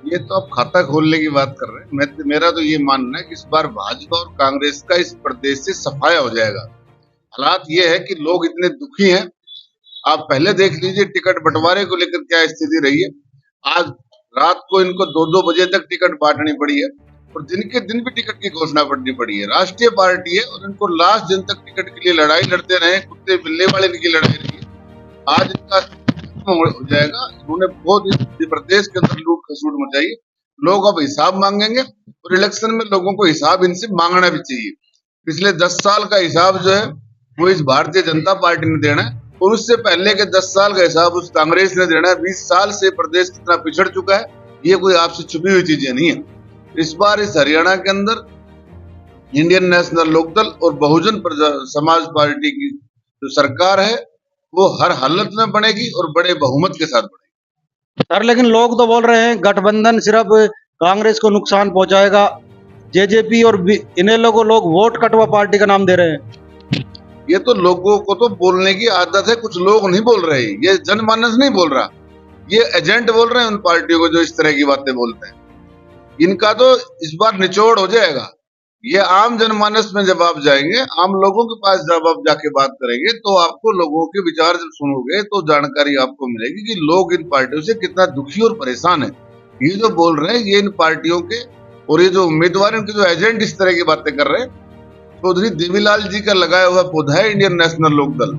ये तो आप खाता खोलने की बात कर रहे हैं। मेरा तो ये मानना है कि इस बार भाजपा और कांग्रेस का इस प्रदेश से सफाया हो जाएगा। हालात ये है कि लोग इतने दुखी हैं। आप पहले देख लीजिए टिकट बंटवारे को लेकर क्या स्थिति रही है। आज रात को इनको 2-2 बजे तक टिकट बांटनी पड़ी है और दिन के दिन भी टिकट की घोषणा करनी पड़ी है। राष्ट्रीय पार्टी है और इनको लास्ट दिन तक टिकट के लिए लड़ाई लड़ते रहे, कुत्ते बिल्ले वाले इनकी लड़ाई रही है। आज इनका खत्म हो जाएगा। इन्होंने बहुत इस प्रदेश के अंदर लूट खसूट मचाई है। लोग अब हिसाब मांगेंगे और इलेक्शन में लोगों को हिसाब इनसे मांगना भी चाहिए। पिछले 10 साल का हिसाब जो है वो इस भारतीय जनता पार्टी ने देना है और उससे पहले के 10 साल का हिसाब उस कांग्रेस ने देना है। 20 साल से प्रदेश कितना पिछड़ चुका है, ये कोई आपसे छुपी हुई चीजें नहीं है। इस बार इस हरियाणा के अंदर इंडियन नेशनल लोकदल और बहुजन समाज पार्टी की जो सरकार है वो हर हालत में बनेगी और बड़े बहुमत के साथ बनेगी। सर लेकिन लोग तो बोल रहे हैं गठबंधन सिर्फ कांग्रेस को नुकसान पहुंचाएगा। जेजेपी और इन्हें लोग वोट कटवा पार्टी का नाम दे रहे हैं। ये तो लोगों को तो बोलने की आदत है, कुछ लोग नहीं बोल रहे, ये जनमानस नहीं बोल रहा, ये एजेंट बोल रहे हैं उन पार्टियों को जो इस तरह की बातें बोलते हैं। इनका तो इस बार निचोड़ हो जाएगा। ये आम जनमानस में जब आप जाएंगे, आम लोगों के पास जब आप जाके बात करेंगे तो आपको लोगों के विचार जब सुनोगे तो जानकारी आपको मिलेगी कि लोग इन पार्टियों से कितना दुखी और परेशान है। ये जो बोल रहे हैं ये इन पार्टियों के और ये जो उम्मीदवार इनके जो एजेंट इस तरह की बातें कर रहे हैं, चौधरी देवीलाल जी का लगाया हुआ पौधा है इंडियन नेशनल लोकदल।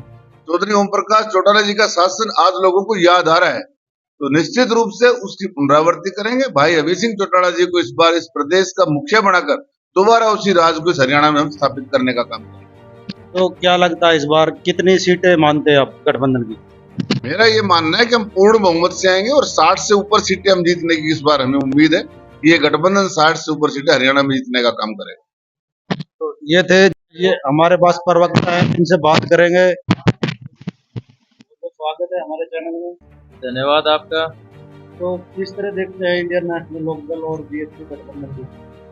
चौधरी ओम प्रकाश चौटाला जी का शासन आज लोगों को याद आ रहा है, तो निश्चित रूप से उसकी पुनरावृत्ति करेंगे। भाई अभय सिंह चौटाला जी को इस बार इस प्रदेश का मुखिया बनाकर दोबारा उसी राज को इस हरियाणा में हम स्थापित करने का काम करेंगे। तो क्या लगता है इस बार कितनी सीटें मानते हैं आप गठबंधन की? मेरा ये मानना है कि हम पूर्ण बहुमत से आएंगे और 60 से ऊपर सीटें हम जीतने की इस बार हमें उम्मीद है। ये गठबंधन 60 से ऊपर सीटें हरियाणा में जीतने का काम करेगा। तो ये थे, ये हमारे पास प्रवक्ता है, इनसे बात करेंगे। तो स्वागत है हमारे चैनल में। धन्यवाद आपका। तो किस तरह देखते हैं इंडियन नेशनल लोकदल और बीएसपी गठबंधन को?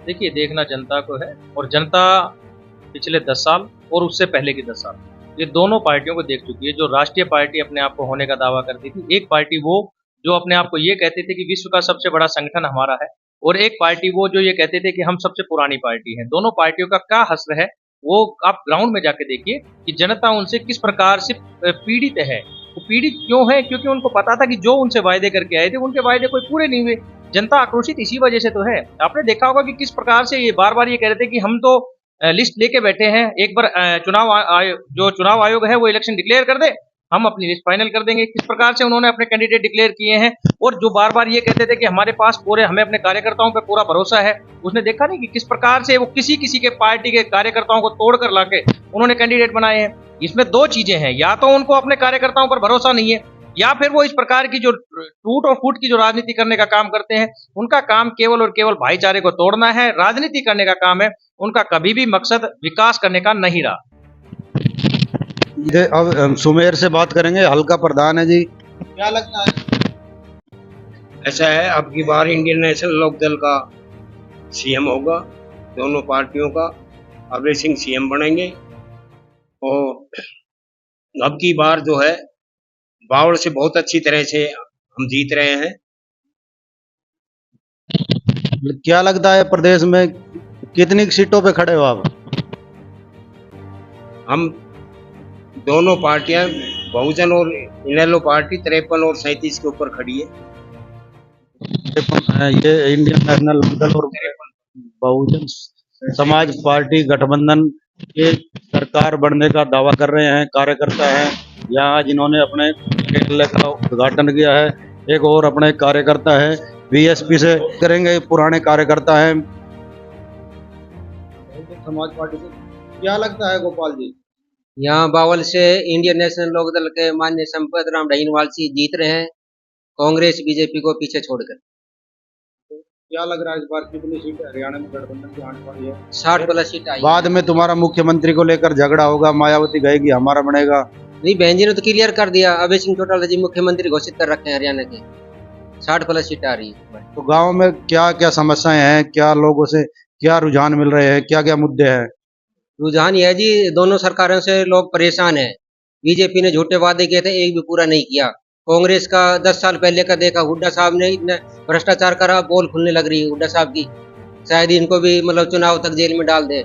देखिए, देखना जनता को है और जनता पिछले 10 साल और उससे पहले के 10 साल ये दोनों पार्टियों को देख चुकी है। जो राष्ट्रीय पार्टी अपने आप को होने का दावा करती थी, एक पार्टी वो जो अपने आप को ये कहते थे कि विश्व का सबसे बड़ा संगठन हमारा है, और एक पार्टी वो जो ये कहते थे कि हम सबसे पुरानी पार्टी है। दोनों पार्टियों का क्या हश्र है वो आप ग्राउंड में जाके देखिए कि जनता उनसे किस प्रकार से पीड़ित है। वो पीड़ित क्यों है? क्योंकि उनको पता था कि जो उनसे वायदे करके आए थे उनके वायदे कोई पूरे नहीं हुए। जनता आक्रोशित इसी वजह से तो है। आपने देखा होगा कि किस प्रकार से ये बार बार ये कह रहे थे कि हम तो लिस्ट लेके बैठे हैं, एक बार चुनाव आयोग है वो इलेक्शन डिक्लेयर कर दे, हम अपनी लिस्ट फाइनल कर देंगे। किस प्रकार से उन्होंने अपने कैंडिडेट डिक्लेयर किए हैं, और जो बार बार ये कहते थे कि हमारे पास हमें अपने कार्यकर्ताओं पर पूरा भरोसा है। उसने देखा नहीं कि किस प्रकार से वो किसी किसी के पार्टी के कार्यकर्ताओं को तोड़कर लाके उन्होंने कैंडिडेट बनाए हैं। इसमें दो चीजें हैं, या तो उनको अपने कार्यकर्ताओं पर भरोसा नहीं है, या फिर वो इस प्रकार की जो टूट और फूट की जो राजनीति करने का काम करते हैं। उनका काम केवल और केवल भाईचारे को तोड़ना है, राजनीति करने का काम है। उनका कभी भी मकसद विकास करने का नहीं रहा। अब हम सुमेर से बात करेंगे, हल्का प्रधान है जी। क्या लगता है? ऐसा है, अब की बार इंडियन नेशनल लोकदल का सीएम होगा, दोनों पार्टियों का। अभय सिंह सीएम बनेंगे और अब की बार जो है बावड़ से बहुत अच्छी तरह से हम जीत रहे हैं। क्या लगता है प्रदेश में कितनी सीटों पे खड़े हो आप? हम दोनों पार्टियां, बहुजन और इनेलो पार्टी 53 और 37 के ऊपर खड़ी है। ये इंडियन नेशनल लोकदल और बहुजन समाज पार्टी गठबंधन के सरकार बनने का दावा कर रहे हैं कार्यकर्ता हैं यहाँ, जिन्होंने अपने कार्यालय का उद्घाटन किया है। एक और अपने कार्यकर्ता है बीएसपी से करेंगे, पुराने कार्यकर्ता हैं समाज पार्टी से। क्या लगता है गोपाल जी? यहाँ बावल से इंडियन नेशनल लोकदल के माननीय संपत राम ढहीनवाल जी जीत रहे हैं, कांग्रेस बीजेपी को पीछे छोड़कर। क्या लग रहा है इस बार कितनी सीटें हरियाणा में गठबंधन की आने वाली है? 60+ सीट आई। बाद में तुम्हारा मुख्यमंत्री को लेकर झगड़ा होगा, मायावती कहेगी हमारा बनेगा। नहीं, बहन जी ने तो क्लियर कर दिया, अभय सिंह चौटाला जी मुख्यमंत्री घोषित कर रखे हैं हरियाणा के। 60+ सीट आ रही है। तो गांव में क्या क्या समस्याएं हैं, क्या लोगों से क्या रुझान मिल रहे हैं, क्या क्या मुद्दे हैं? रुझान यह है जी, दोनों सरकारों से लोग परेशान हैं। बीजेपी ने झूठे वादे किए थे, एक भी पूरा नहीं किया। कांग्रेस का 10 साल पहले का देखा, हुड्डा साहब ने इतना भ्रष्टाचार करा, बोल खुलने लग रही है हुड्डा साहब की। शायद इनको भी मतलब चुनाव तक जेल में डाल दे।